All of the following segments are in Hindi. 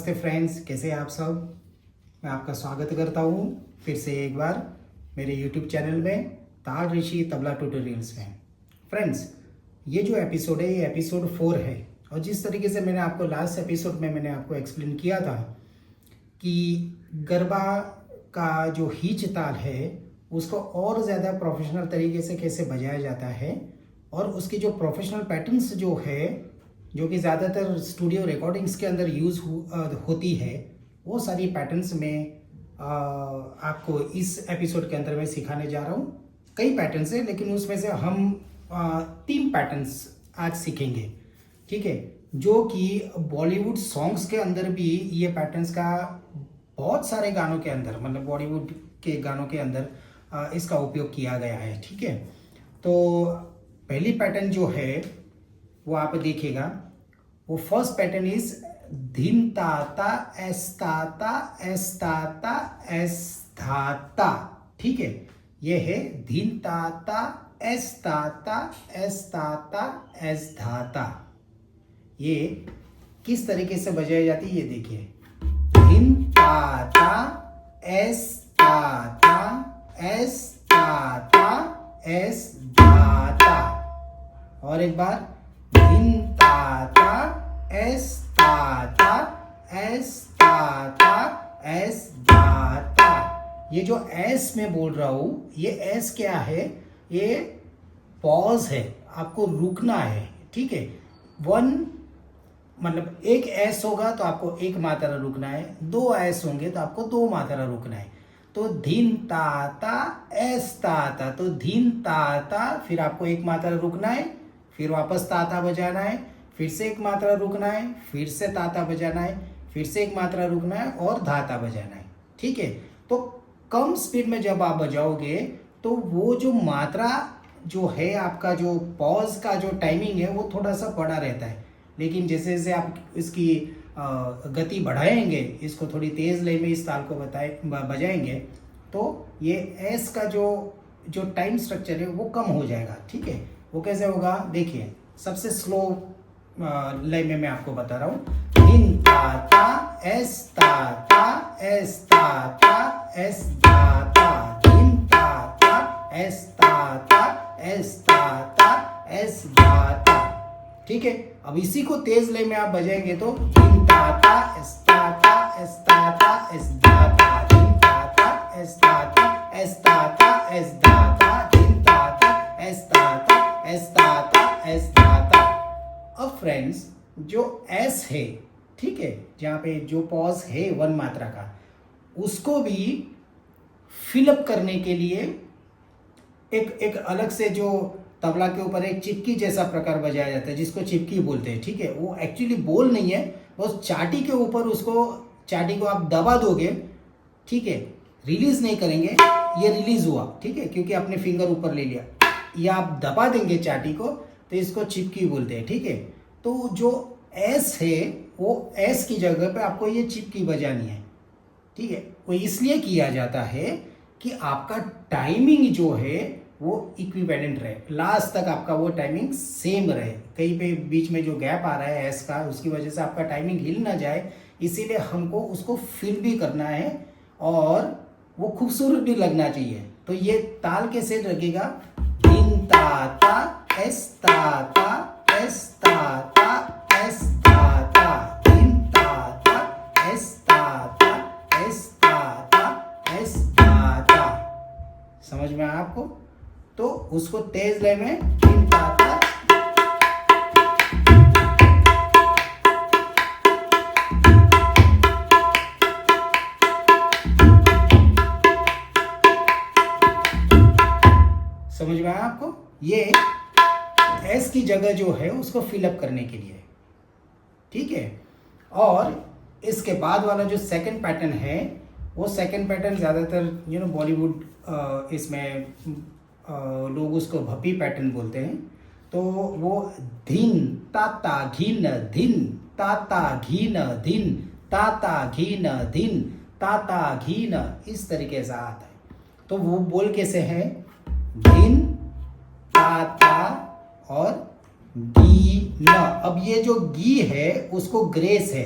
नमस्ते फ्रेंड्स, कैसे हैं आप सब। मैं आपका स्वागत करता हूँ फिर से एक बार मेरे YouTube चैनल में ताल ऋषि तबला ट्यूटोरियल्स में। फ्रेंड्स, ये जो एपिसोड है ये एपिसोड 4 है और जिस तरीके से मैंने आपको लास्ट एपिसोड में मैंने आपको एक्सप्लेन किया था कि गरबा का जो हीच ताल है उसको और ज़्यादा प्रोफेशनल तरीके से कैसे बजाया जाता है और उसकी जो प्रोफेशनल पैटर्न्स जो है जो कि ज़्यादातर स्टूडियो रिकॉर्डिंग्स के अंदर यूज़ होती है, वो सारी पैटर्न्स में आपको इस एपिसोड के अंदर मैं सिखाने जा रहा हूँ। कई पैटर्न्स हैं लेकिन उसमें से हम 3 पैटर्न्स आज सीखेंगे, ठीक है, जो कि बॉलीवुड सॉन्ग्स के अंदर भी ये पैटर्न्स का बहुत सारे गानों के अंदर, मतलब बॉलीवुड के गानों के अंदर इसका उपयोग किया गया है, ठीक है। तो पहली पैटर्न जो है वो आप देखिएगा, वो फर्स्ट पैटर्न इज धिन ताता एस ताता एस ताता एस धाता, ठीक है। ये है धिन ताता एस ताता एस ताता एस धाता। ये किस तरीके से बजाई जाती है ये देखिए, धिन ताता एस ताता एस ताता एस धाता। और एक बार धिन ताता एस ताता एस ताता एस धाता। ये जो एस में बोल रहा हूं, ये एस क्या है, ये पॉज है, आपको रुकना है, ठीक है। मतलब एक एस होगा तो आपको एक मात्रा रुकना है, 2 एस होंगे तो आपको 2 मात्रा रुकना है। तो धिन ताता एस ताता, तो धिन ताता, फिर आपको एक मात्रा रुकना है, फिर वापस ताता बजाना है, फिर से एक मात्रा रुकना है, फिर से ताता बजाना है, फिर से एक मात्रा रुकना है और धाता बजाना है, ठीक है। तो कम स्पीड में जब आप बजाओगे तो वो जो मात्रा जो है, आपका जो पॉज का जो टाइमिंग है वो थोड़ा सा बड़ा रहता है। लेकिन जैसे जैसे आप इसकी गति बढ़ाएंगे, इसको थोड़ी तेज लय में इस ताल को बजाएंगे तो ये एस का जो टाइम स्ट्रक्चर है वो कम हो जाएगा, ठीक है। वो कैसे होगा देखिए, सबसे स्लो लय में मैं आपको बता रहा हूँ। धिन ताता एस ताता एस ताता एस धाता, धिन ताता एस ताता एस ताता एस धाता, ठीक है। अब इसी को तेज लय में आप बजाएंगे तो धिन ताता एस ताता एस ताता एस धाता, धिन ताता एस ताता एस ताता एस धाता, धिन ताता एस ताता एस ताता एस धाता। अब फ्रेंड्स, जो एस है, ठीक है, जहाँ पे जो पॉज है 1 मात्रा का, उसको भी फिलअप करने के लिए एक अलग से जो तबला के ऊपर एक चिपकी जैसा प्रकार बजाया जाता है जिसको चिपकी बोलते हैं, ठीक है। वो एक्चुअली बोल नहीं है, बस चाटी के ऊपर उसको, चाटी को आप दबा दोगे, ठीक है, रिलीज नहीं करेंगे, ये रिलीज हुआ, ठीक है, क्योंकि आपने फिंगर ऊपर ले लिया, या आप दबा देंगे चाटी को तो इसको चिपकी बोलते हैं, ठीक है। तो जो एस है वो एस की जगह पे आपको ये चिपकी बजानी है, ठीक है। वो इसलिए किया जाता है कि आपका टाइमिंग जो है वो इक्विवेलेंट रहे, लास्ट तक आपका वो टाइमिंग सेम रहे। कहीं पे बीच में जो गैप आ रहा है एस का, उसकी वजह से आपका टाइमिंग हिल ना जाए, इसीलिए हमको उसको फिल भी करना है और वो खूबसूरत भी लगना चाहिए। तो ये ताल कैसे लगेगा, धिन ताता एस ताता एस ताता एस धाता, धिन ताता एस ताता एस ताता एस धाता। समझ में आया आपको? तो उसको तेज लय में धिन ताता, समझ में आया आपको? ये एस की जगह जो है उसको फिलअप करने के लिए, ठीक है। और इसके बाद वाला जो सेकंड पैटर्न है, वो सेकंड पैटर्न ज़्यादातर बॉलीवुड इसमें लोग उसको भप्पी पैटर्न बोलते हैं। तो वो धिन ताता घिन धिन ताता घिन धिन ताता घिन धिन ताता घिन, इस तरीके से आता है। तो वो बोल कैसे है, धिन ताता और गी न। अब ये जो गी है उसको ग्रेस है,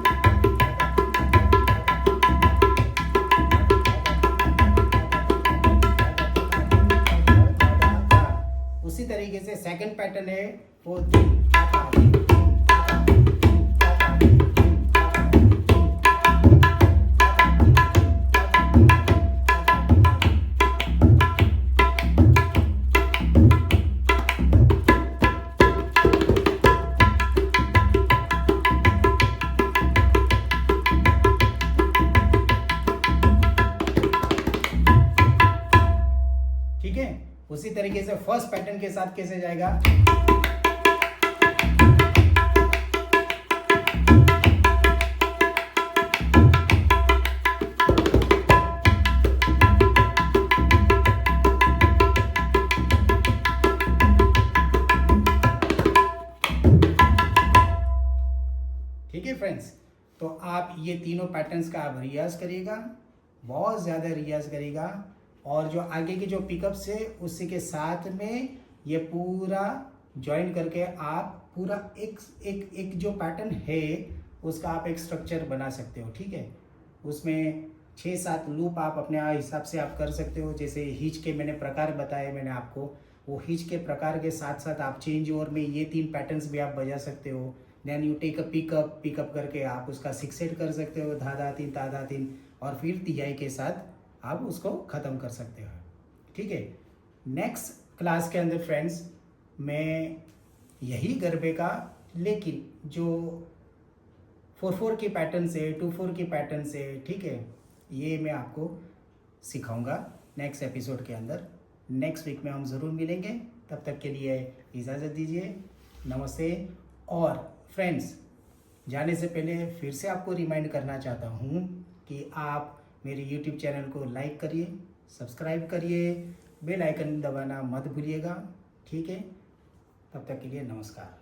सेकंड पैटर्न है वो धीम ताता धीम ताता ताता ठीक है। उसी तरीके से फर्स्ट पैटर्न के साथ कैसे जाएगा, ठीक है फ्रेंड्स। तो आप ये तीनों पैटर्न्स का आप रियाज करिएगा, बहुत ज़्यादा रियाज करिएगा, और जो आगे की जो पिकअप्स है उसी के साथ में ये पूरा ज्वाइन करके आप पूरा एक जो पैटर्न है उसका आप एक स्ट्रक्चर बना सकते हो। ठीक है, उसमें 6-7 लूप आप अपने हिसाब से आप कर सकते हो। जैसे हिच के मैंने प्रकार बताए मैंने आपको, वो हिच के प्रकार के साथ साथ आप चेंज ओवर में ये 3 पैटर्न्स भी आप बजा सकते हो। Then you take a pickup करके आप उसका 6/8 कर सकते हो, धा 3 ता 3, और फिर तिहाई के साथ आप उसको ख़त्म कर सकते हो। ठीक है, नेक्स्ट क्लास के अंदर फ्रेंड्स मैं यही गरबे का, लेकिन जो 4/4 की पैटर्न से 2/4 की पैटर्न से, ठीक है, ये मैं आपको सिखाऊंगा नेक्स्ट एपिसोड के अंदर। नेक्स्ट वीक में हम ज़रूर मिलेंगे, तब तक के लिए इजाज़त दीजिए, नमस्ते। और फ्रेंड्स जाने से पहले फिर से आपको रिमाइंड करना चाहता हूँ कि आप मेरे YouTube चैनल को लाइक करिए, सब्सक्राइब करिए, बेल आइकन दबाना मत भूलिएगा। ठीक है, तब तक के लिए नमस्कार।